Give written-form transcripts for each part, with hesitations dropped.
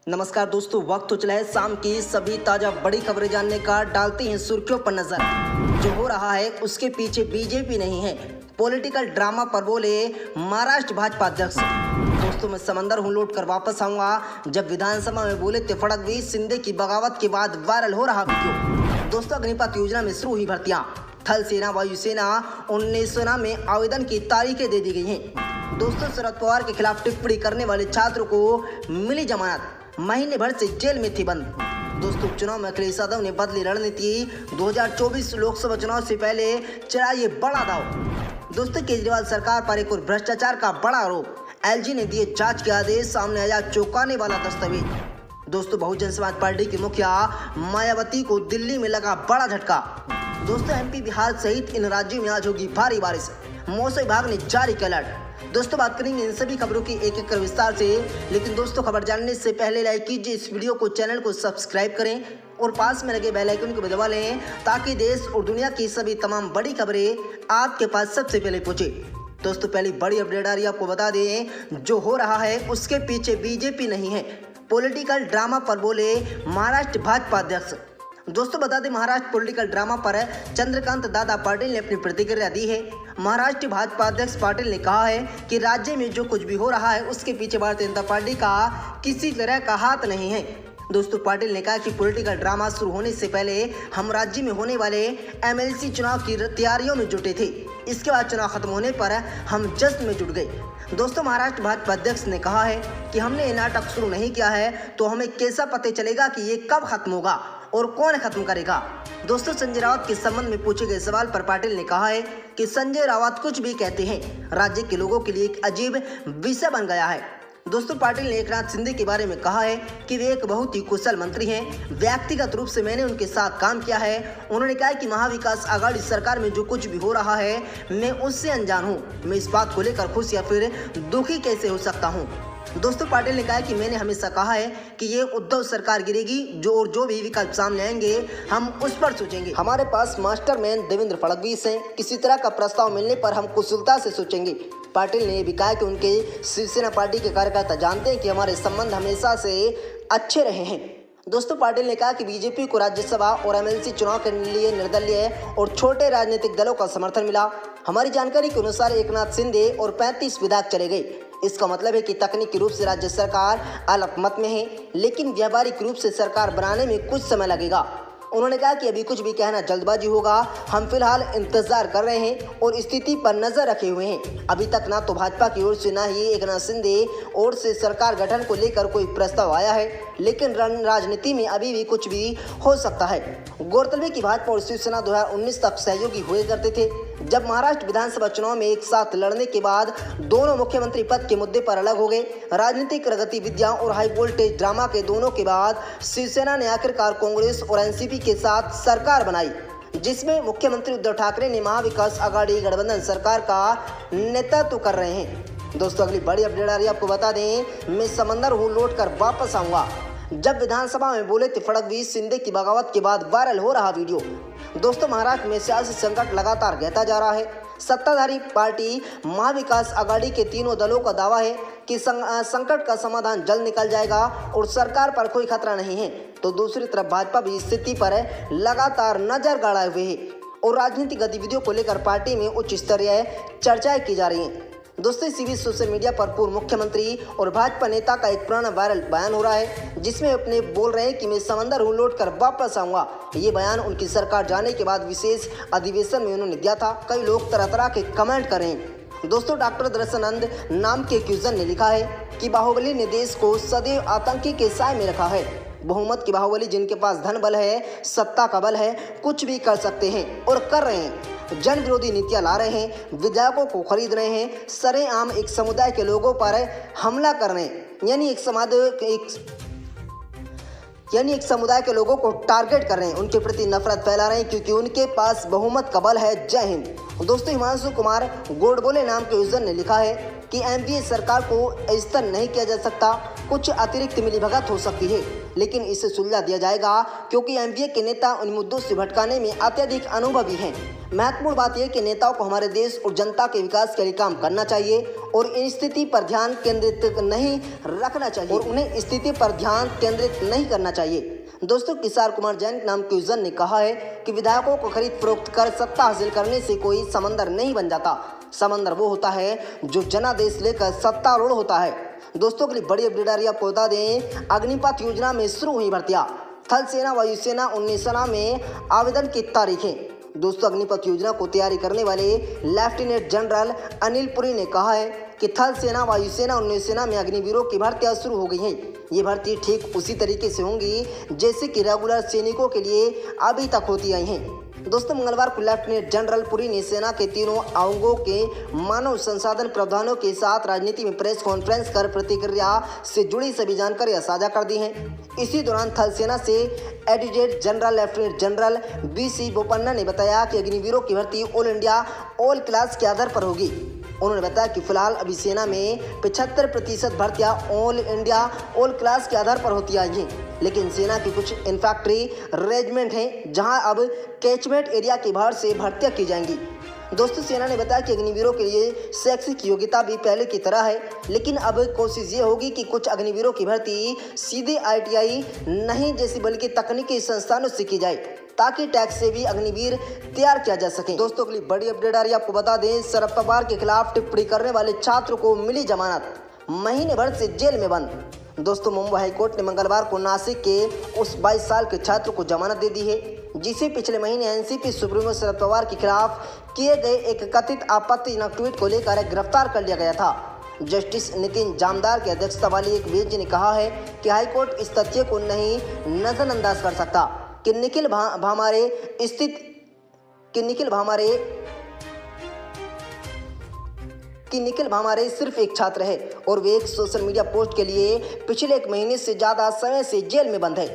नमस्कार दोस्तों, वक्त हो चला है शाम की सभी ताजा बड़ी खबरें जानने का। डालते हैं सुर्खियों पर नजर। जो हो रहा है उसके पीछे बीजेपी नहीं है, पॉलिटिकल ड्रामा पर बोले महाराष्ट्र भाजपा अध्यक्ष। दोस्तों, मैं समंदर हूँ लौट कर वापस आऊंगा जब विधानसभा में बोले थे फडणवीस। शिंदे की बगावत के बाद वायरल हो रहा वीडियो। दोस्तों, अग्निपथ योजना में शुरू हुई भर्तियां। थल सेना, वायुसेना 19 सेना में आवेदन की तारीखें दे दी गई हैं। दोस्तों, शरद पवार के खिलाफ टिप्पणी करने वाले छात्रों को मिली जमानत, महीने भर से जेल में थी बंद। दोस्तों, उपचुनाव में अखिलेश यादव ने बदली रणनीति। 2024 लोकसभा चुनाव से पहले चढ़ा ये बड़ा दाव। दोस्तों, केजरीवाल सरकार पर एक और भ्रष्टाचार का बड़ा आरोप। एलजी ने दिए जांच के आदेश, सामने आया चौंकाने वाला दस्तावेज। दोस्तों, बहुजन समाज पार्टी की मुखिया मायावती को दिल्ली में लगा बड़ा झटका। दोस्तों, एमपी, बिहार सहित इन राज्यों में आज होगी भारी बारिश, मौसम विभाग ने जारी किया अलर्ट। दोस्तों, बात करेंगे इन सभी खबरों की एक एक कर विस्तार से। लेकिन दोस्तों, खबर जानने से पहले लाइक कीजिए इस वीडियो को, चैनल को सब्सक्राइब करें और पास में लगे बेल आइकन को भी दबा लें ताकि देश और दुनिया की सभी तमाम बड़ी खबरें आपके पास सबसे पहले पहुंचे। दोस्तों, पहली बड़ी अपडेट आ रही है, आपको बता दें जो हो रहा है उसके पीछे बीजेपी नहीं है, पॉलिटिकल ड्रामा पर बोले महाराष्ट्र भाजपा अध्यक्ष। दोस्तों, बता दें महाराष्ट्र पॉलिटिकल ड्रामा पर चंद्रकांत दादा पाटिल ने अपनी प्रतिक्रिया दी है। महाराष्ट्र भाजपा अध्यक्ष पाटिल ने कहा है कि राज्य में जो कुछ भी हो रहा है उसके पीछे भारतीय जनता पार्टी का किसी तरह का हाथ नहीं है। दोस्तों, पाटिल ने कहा कि पॉलिटिकल ड्रामा शुरू होने से पहले हम राज्य में होने वाले एमएलसी चुनाव की तैयारियों में जुटे थे। इसके बाद चुनाव खत्म होने पर हम जश्न में जुट गए। दोस्तों, महाराष्ट्र भाजपा अध्यक्ष ने कहा है कि हमने ये नाटक शुरू नहीं किया है तो हमें कैसा पता चलेगा कि ये कब खत्म होगा और कौन खत्म करेगा। दोस्तों, संजय राउत के संबंध में पूछे गए सवाल पर पाटिल ने कहा है कि संजय राउत कुछ भी कहते हैं, राज्य के लोगों के लिए एक अजीब विषय बन गया है। दोस्तों, पाटिल ने एकनाथ शिंदे के बारे में कहा है कि वे एक बहुत ही कुशल मंत्री हैं। व्यक्तिगत रूप से मैंने उनके साथ काम किया है। उन्होंने कहा कि महाविकास आघाड़ी सरकार में जो कुछ भी हो रहा है मैं उससे अनजान हूँ। मैं इस बात को लेकर खुश या फिर दुखी कैसे हो सकता हूँ। दोस्तों, पाटिल ने कहा कि मैंने हमेशा कहा है कि ये उद्धव सरकार गिरेगी, जो भी विकल्प सामने आएंगे हम उस पर सोचेंगे। हमारे पास मास्टरमाइंड देवेंद्र फडणवीस हैं, किसी तरह का प्रस्ताव मिलने पर हम कुशलता से सोचेंगे। पाटिल ने भी कहा कि उनके शिवसेना पार्टी के कार्यकर्ता जानते हैं कि हमारे संबंध हमेशा से अच्छे रहे हैं। दोस्तों, पाटिल ने कहा कि बीजेपी को राज्यसभा और एमएलसी चुनाव के लिए निर्दलीय और छोटे राजनीतिक दलों का समर्थन मिला। हमारी जानकारी के अनुसार एकनाथ शिंदे और 35 विधायक चले गए। इसका मतलब है कि तकनीकी रूप से राज्य सरकार अलग मत में है, लेकिन व्यावहारिक रूप से सरकार बनाने में कुछ समय लगेगा। उन्होंने कहा कि अभी कुछ भी कहना जल्दबाजी होगा। हम फिलहाल इंतजार कर रहे हैं और स्थिति पर नजर रखे हुए हैं। अभी तक ना तो भाजपा की ओर से ना ही एकनाथ शिंदे ओर से सरकार गठन को लेकर कोई प्रस्ताव आया है, लेकिन राजनीति में अभी भी कुछ भी हो सकता है। गौरतलब है कि भाजपा और शिवसेना 2019 तक सहयोगी हुए करते थे। जब महाराष्ट्र विधानसभा चुनाव में एक साथ लड़ने के बाद दोनों मुख्यमंत्री पद के मुद्दे पर अलग हो गए। राजनीतिक गतिविधियां और हाई वोल्टेज ड्रामा के दोनों के बाद शिवसेना ने आखिरकार कांग्रेस और एनसीपी के साथ सरकार बनाई, जिसमें मुख्यमंत्री उद्धव ठाकरे ने महाविकास आघाड़ी गठबंधन सरकार का नेतृत्व कर रहे हैं। दोस्तों, अगली बड़ी अपडेट आ रही है, आपको बता दें मैं समंदर हूँ लौट कर वापस आऊंगा जब विधानसभा में बोले थे फडणवीस। शिंदे की बगावत के बाद वायरल हो रहा वीडियो। दोस्तों, महाराष्ट्र में सियासी संकट लगातार गहता जा रहा है। सत्ताधारी पार्टी महाविकास आघाड़ी के तीनों दलों का दावा है कि संकट का समाधान जल्द निकल जाएगा और सरकार पर कोई खतरा नहीं है। तो दूसरी तरफ भाजपा भी स्थिति पर लगातार नजर गाड़े हुए है और राजनीतिक गतिविधियों को लेकर पार्टी में उच्च स्तरीय चर्चाएं की जा रही हैं। दोस्तों, इसी बीच सोशल मीडिया पर पूर्व मुख्यमंत्री और भाजपा नेता का एक पुराना वायरल बयान हो रहा है, जिसमें अपने बोल रहे हैं कि मैं समंदर हूँ लौट कर वापस आऊंगा। ये बयान उनकी सरकार जाने के बाद विशेष अधिवेशन में उन्होंने दिया था। कई लोग तरह तरह के कमेंट कर रहे हैं। दोस्तों, डॉक्टर दर्शनंद नाम के एक यूजर ने लिखा है कि बाहुबली ने देश को सदैव आतंकी के साए में रखा है। बहुमत की बाहुबली, जिनके पास धन बल है, सत्ता का बल है, कुछ भी कर सकते हैं और कर रहे हैं। जन विरोधी नीतियां ला रहे हैं, विधायकों को खरीद रहे हैं, सरेआम एक समुदाय के लोगों पर हमला कर रहे हैं, यानी एक समुदाय के लोगों को टारगेट कर रहे हैं, उनके प्रति नफरत फैला रहे हैं क्योंकि उनके पास बहुमत का बल है। जय हिंद। दोस्तों हिमांशु कुमार गोडबोले नाम के यूजर ने लिखा है कि एमपी सरकार को स्तर नहीं किया जा सकता, कुछ अतिरिक्त मिलीभगत हो सकती है लेकिन इसे सुलझा दिया जाएगा क्योंकि एमपीए के नेता उन मुद्दों से भटकाने में अत्यधिक अनुभवी हैं। महत्वपूर्ण बात यह कि नेताओं को हमारे देश और जनता के विकास के लिए काम करना चाहिए और इन स्थिति पर ध्यान केंद्रित नहीं रखना चाहिए और उन्हें स्थिति पर ध्यान केंद्रित नहीं करना चाहिए। दोस्तों किशोर कुमार जैन नाम के यूजर ने कहा है कि विधायकों को खरीद फरोख्त कर सत्ता हासिल करने से कोई समंदर नहीं बन जाता, समंदर वो होता है जो जनादेश लेकर सत्तारूढ़ होता है। दोस्तों के लिए बड़ी अपडेट आ रही है, आपको बता दें अग्निपथ योजना में शुरू हुई भर्तियां, थल सेना वायुसेना उन्नीस सेना में आवेदन की तारीखें। दोस्तों अग्निपथ योजना को तैयारी करने वाले लेफ्टिनेंट जनरल अनिल पुरी ने कहा है कि थल सेना वायुसेना उन्नीस सेना में अग्निवीरों की भर्तियां शुरू हो गई हैं। ये भर्ती ठीक उसी तरीके से होंगी जैसे कि रेगुलर सैनिकों के लिए अभी तक होती आई हैं। दोस्तों मंगलवार को लेफ्टिनेंट जनरल पुरी ने सेना के तीनों अंगों के मानव संसाधन प्रधानों के साथ राजनीति में प्रेस कॉन्फ्रेंस कर प्रतिक्रिया से जुड़ी सभी जानकारियां साझा कर दी हैं। इसी दौरान थल सेना से edited general lieutenant general BC Bopanna ने बताया कि अग्निवीरों की भर्ती ऑल इंडिया ऑल क्लास के आधार पर होगी। उन्होंने बताया कि फिलहाल अभी सेना में 75% भर्तियां ऑल इंडिया ऑल क्लास के आधार पर होती आई हैं, लेकिन सेना की कुछ इन्फैक्ट्री रेजिमेंट हैं जहां अब कैचमेंट एरिया के बाहर से भर्तियां की जाएंगी। दोस्तों सेना ने बताया कि अग्निवीरों के लिए शैक्षिक योग्यता भी पहले की तरह है, लेकिन अब कोशिश ये होगी कि कुछ अग्निवीरों की भर्ती सीधे ITI नहीं जैसी बल्कि तकनीकी संस्थानों से की जाए ताकि टैक्स से भी अग्निवीर तैयार किया जा सके। दोस्तों के लिए बड़ी अपडेट आ रही है, आपको बता दें शरद पवार के खिलाफ टिप्पणी करने वाले छात्र को मिली जमानत, महीने भर से जेल में बंद। दोस्तों मुंबई हाईकोर्ट ने मंगलवार को नासिक के उस 22 साल के छात्र को जमानत दे दी है जिसे पिछले महीने एनसीपी सुप्रीमो शरद पवार के खिलाफ किए गए एक कथित आपत्तिजनक ट्वीट को लेकर गिरफ्तार कर लिया गया था। जस्टिस नितिन जामदार की अध्यक्षता वाली एक बेंच ने कहा है कि हाईकोर्ट इस तथ्य को नहीं नजरअंदाज कर सकता कि निखिल भामारे सिर्फ एक छात्र है और वे एक सोशल मीडिया पोस्ट के लिए पिछले 1 महीने से ज्यादा समय से जेल में बंद है।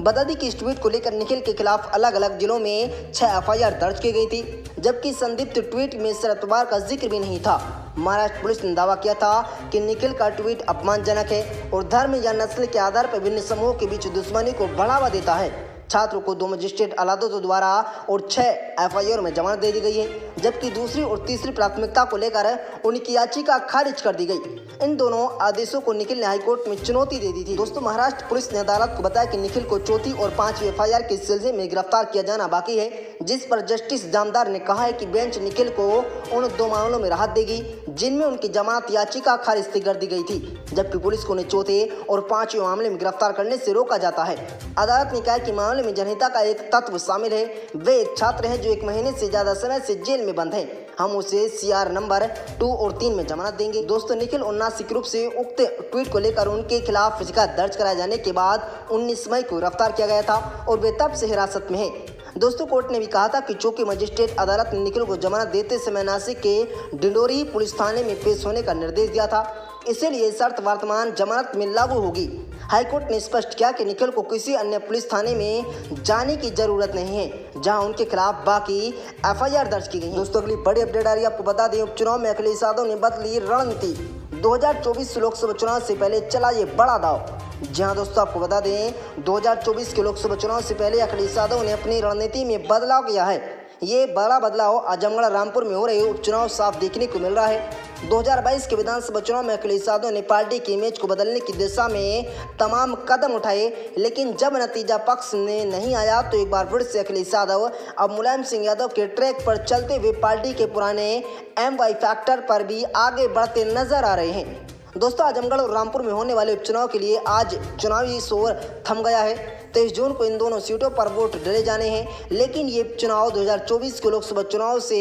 बता दें कि इस ट्वीट को लेकर निखिल के खिलाफ अलग अलग जिलों में 6 FIR दर्ज की गई थी, जबकि संदिग्ध ट्वीट में शरद पवार का जिक्र भी नहीं था। महाराष्ट्र पुलिस ने दावा किया था कि निखिल का ट्वीट अपमानजनक है और धर्म या नस्ल के आधार पर विभिन्न समूहों के बीच दुश्मनी को बढ़ावा देता है। छात्रों को 2 मजिस्ट्रेट अदालतों द्वारा और 6 FIR में जमानत दे दी गई है, जबकि दूसरी और तीसरी प्राथमिकता को लेकर उनकी याचिका खारिज कर दी गई। इन दोनों आदेशों को निखिल ने हाईकोर्ट में चुनौती दे दी थी। दोस्तों महाराष्ट्र पुलिस ने अदालत को बताया कि निखिल को चौथी और 5वीं FIR के सिलसिले में गिरफ्तार किया जाना बाकी है, जिस पर जस्टिस जामदार ने कहा है कि बेंच निखिल को उन 2 मामलों में राहत देगी जिनमें उनकी जमानत याचिका खारिज कर दी गई थी, जबकि पुलिस को उन्हें चौथे और 5वें मामले में गिरफ्तार करने से रोका जाता है। अदालत ने कहा कि मामले में जनहिता का एक तत्व शामिल है, वे एक छात्र हैं जो 1 महीने से ज्यादा समय से जेल में बंद हैं। हम उसे CR नंबर 2 और 3 में जमानत देंगे। दोस्तों निखिल और नासिक रूप से उक्त ट्वीट को लेकर उनके खिलाफ शिकायत दर्ज कराए जाने के बाद 19 मई को गिरफ्तार किया गया था और वे तब से हिरासत में है। दोस्तों कोर्ट ने भी कहा था कि चौकी मजिस्ट्रेट अदालत ने निखिल को जमानत देते समय नासिक के डिंडोरी पुलिस थाने में पेश होने का निर्देश दिया था, इसलिए शर्त वर्तमान जमानत में लागू होगी। हाईकोर्ट ने स्पष्ट किया कि निखिल को किसी अन्य पुलिस थाने में जाने की जरूरत नहीं है जहां उनके खिलाफ बाकी FIR दर्ज की गई है। दोस्तों अगली बड़ी अपडेट आ रही है, आपको बता दें उपचुनाव में अखिलेश यादव ने बदली रणनीति, 2024 लोकसभा चुनाव से पहले चला ये बड़ा दाव। जी हाँ दोस्तों आपको बता दें 2024 के लोकसभा चुनाव से पहले अखिलेश यादव ने अपनी रणनीति में बदलाव किया है। ये बड़ा बदलाव आजमगढ़ रामपुर में हो रहे उपचुनाव साफ देखने को मिल रहा है। 2022 के विधानसभा चुनाव में अखिलेश यादव ने पार्टी की इमेज को बदलने की दिशा में तमाम कदम उठाए, लेकिन जब नतीजा पक्ष में नहीं आया तो एक बार फिर से अखिलेश यादव अब मुलायम सिंह यादव के ट्रैक पर चलते हुए पार्टी के पुराने MY फैक्टर पर भी आगे बढ़ते नजर आ रहे हैं। दोस्तों आजमगढ़ और रामपुर में होने वाले उपचुनाव के लिए आज चुनावी शोर थम गया है। 23 जून को इन दोनों सीटों पर वोट डाले जाने हैं, लेकिन ये चुनाव 2024 के लोकसभा चुनाव से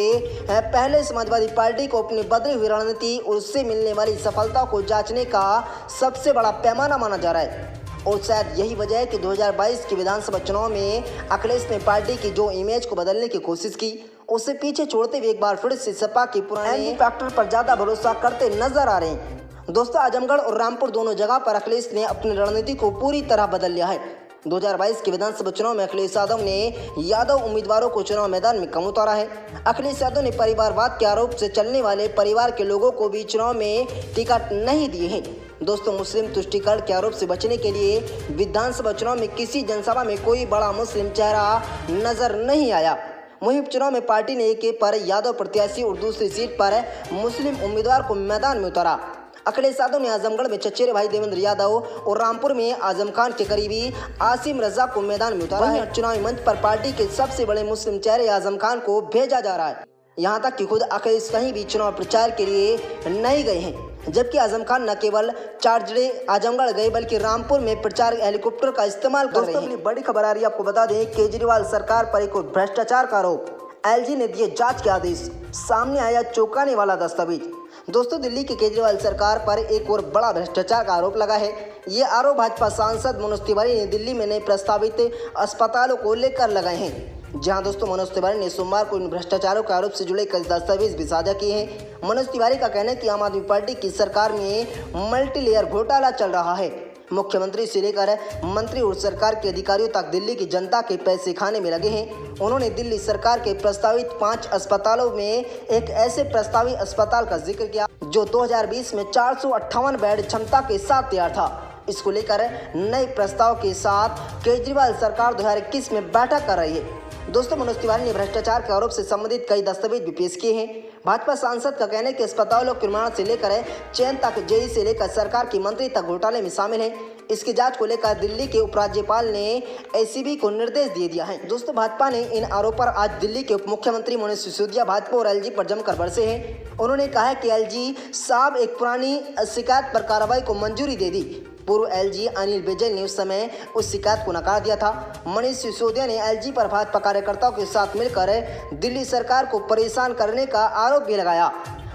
पहले समाजवादी पार्टी को अपनी बदली हुई रणनीति और उससे मिलने वाली सफलता को जांचने का सबसे बड़ा पैमाना माना जा रहा है। और शायद यही वजह है कि 2022 के विधानसभा चुनाव में अखिलेश ने पार्टी की जो इमेज को बदलने की कोशिश की उसे पीछे छोड़ते हुए एक बार फिर से सपा की पुराने फैक्टर पर ज्यादा भरोसा करते नजर आ रहे हैं। दोस्तों आजमगढ़ और रामपुर दोनों जगह पर अखिलेश ने अपनी रणनीति को पूरी तरह बदल लिया है। 2022 के विधानसभा चुनाव में अखिलेश यादव ने यादव उम्मीदवारों को चुनाव मैदान में कम उतारा है। अखिलेश यादव ने परिवारवाद के आरोप से चलने वाले परिवार के लोगों को भी चुनाव में टिकट नहीं दिए हैं। दोस्तों, मुस्लिम तुष्टीकरण के आरोप से बचने के लिए विधानसभा चुनाव में किसी जनसभा में कोई बड़ा मुस्लिम चेहरा नजर नहीं आया। वहीं उपचुनाव में पार्टी ने एक पर यादव प्रत्याशी और दूसरी सीट पर मुस्लिम उम्मीदवार को मैदान में उतारा। अखिलेश यादव ने आजमगढ़ में चचेरे भाई देवेंद्र यादव और रामपुर में आजम खान के करीबी आसिम रजा को मैदान में उतारा है। चुनावी मंच पर पार्टी के सबसे बड़े मुस्लिम चेहरे आजम खान को भेजा जा रहा है। यहाँ तक कि खुद अखिलेश कहीं भी चुनाव प्रचार के लिए नहीं गए हैं, जबकि आजम खान न केवल चारजड़े आजमगढ़ गए बल्कि रामपुर में प्रचार हेलीकॉप्टर का इस्तेमाल कर रहे हैं। बड़ी खबर आ रही है, आपको बता दें, केजरीवाल सरकार पर एक भ्रष्टाचार का आरोप, एलजी ने दिए जांच के आदेश, सामने आया चौंकाने वाला दस्तावेज। दोस्तों, दिल्ली की केजरीवाल सरकार पर एक और बड़ा भ्रष्टाचार का आरोप लगा है। ये आरोप भाजपा सांसद मनोज तिवारी ने दिल्ली में नए प्रस्तावित अस्पतालों को लेकर लगाए हैं। जहां दोस्तों, मनोज तिवारी ने सोमवार को इन भ्रष्टाचारों के आरोप से जुड़े कई दस्तावेज भी साझा किए हैं। मनोज तिवारी का कहना है कि आम आदमी पार्टी की सरकार में मल्टीलेयर घोटाला चल रहा है। मुख्यमंत्री से लेकर मंत्री और सरकार के अधिकारियों तक दिल्ली की जनता के पैसे खाने में लगे हैं। उन्होंने दिल्ली सरकार के प्रस्तावित 5 अस्पतालों में एक ऐसे प्रस्तावित अस्पताल का जिक्र किया जो 2020 में 458 बेड क्षमता के साथ तैयार था। इसको लेकर नए प्रस्ताव के साथ केजरीवाल सरकार 2021 में बैठक कर रही है। दोस्तों, मनोज तिवारी ने भ्रष्टाचार के आरोप से संबंधित कई दस्तावेज भी पेश किए हैं। भाजपा सांसद का कहना है कि अस्पतालों के निर्माण से लेकर चयन तक, जेई से लेकर सरकार की मंत्री तक घोटाले में शामिल है। इसकी जांच को लेकर दिल्ली के उपराज्यपाल ने एसीबी को निर्देश दे दिया है। दोस्तों, भाजपा ने इन आरोपों पर आज दिल्ली के उप मुख्यमंत्री मनीष सिसोदिया भाजपा और एलजी पर जमकर बरसे हैं। उन्होंने कहा है कि एलजी साहब एक पुरानी शिकायत पर कार्रवाई को मंजूरी दे दी। पूर्व एलजी अनिल विजय ने उस समय उस शिकायत को नकार दिया था। मनीष सिसोदिया ने एलजी पर भाजपा कार्यकर्ताओं के साथ मिलकर दिल्ली सरकार को परेशान करने का आरोप भी लगाया।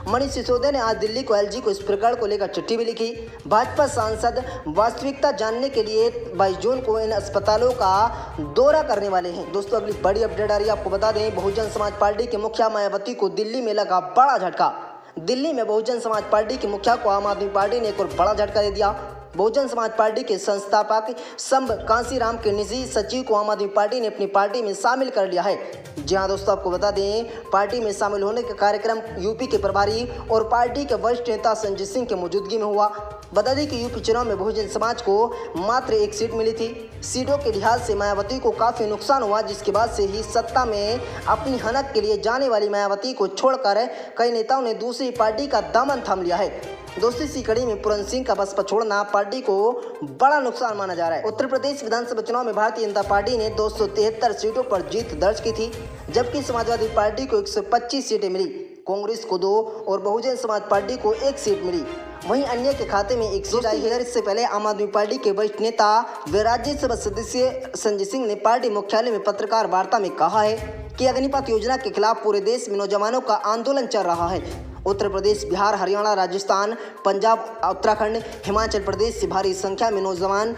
मनीष सिसोदिया ने आज दिल्ली को एलजी को इस प्रकरण को लेकर चिट्ठी भी लिखी। भाजपा सांसद वास्तविकता जानने के लिए 22 जून को इन अस्पतालों का दौरा करने वाले हैं। दोस्तों, अगली बड़ी अपडेट आ रही है, आपको बता दें, बहुजन समाज पार्टी के मुखिया मायावती को दिल्ली में लगा बड़ा झटका। दिल्ली में बहुजन समाज पार्टी के मुखिया को आम आदमी पार्टी ने एक और बड़ा झटका दे दिया। बहुजन समाज पार्टी के संस्थापक संभ कांसीराम के निजी सचिव को आम आदमी पार्टी ने अपनी पार्टी में शामिल कर लिया है। जी हाँ दोस्तों, आपको बता दें, पार्टी में शामिल होने का कार्यक्रम यूपी के प्रभारी और पार्टी के वरिष्ठ नेता संजय सिंह की मौजूदगी में हुआ। बता दें कि यूपी चुनाव में बहुजन समाज को मात्र 1 सीट मिली थी। सीटों के लिहाज से मायावती को काफी नुकसान हुआ, जिसके बाद से ही सत्ता में अपनी हनक के लिए जाने वाली मायावती को छोड़कर कई नेताओं ने दूसरी पार्टी का दामन थाम लिया है। दोस्तों, इसी कड़ी में पूरन सिंह का बसपा छोड़ना पार्टी को बड़ा नुकसान माना जा रहा है। उत्तर प्रदेश विधानसभा चुनाव में भारतीय जनता पार्टी ने 273 सीटों पर जीत दर्ज की थी, जबकि समाजवादी पार्टी को 125 सीटें मिली, कांग्रेस को 2 और बहुजन समाज पार्टी को 1 सीट मिली। वहीं अन्य के खाते में 1 सीट आई है। इससे पहले आम आदमी पार्टी के वरिष्ठ नेता व राज्यसभा सदस्य संजय सिंह ने पार्टी मुख्यालय में पत्रकार वार्ता में कहा है कि अग्निपथ योजना के खिलाफ पूरे देश में नौजवानों का आंदोलन चल रहा है। उत्तर प्रदेश, बिहार, हरियाणा, राजस्थान, पंजाब, उत्तराखंड, हिमाचल प्रदेश से भारी संख्या में नौजवान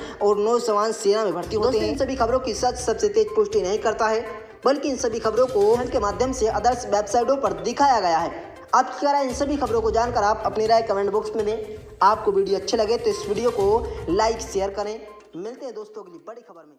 सेना में भर्ती होते हैं। इन सभी खबरों की सच सबसे तेज पुष्टि नहीं करता है, बल्कि इन सभी खबरों को के माध्यम से आदर्श वेबसाइटों पर दिखाया गया है। आपकी क्या राय इन सभी खबरों को जानकर आप अपनी राय कमेंट बॉक्स में दें। आपको वीडियो अच्छे लगे तो इस वीडियो को लाइक शेयर करें। मिलते हैं दोस्तों अगली बड़ी खबर में।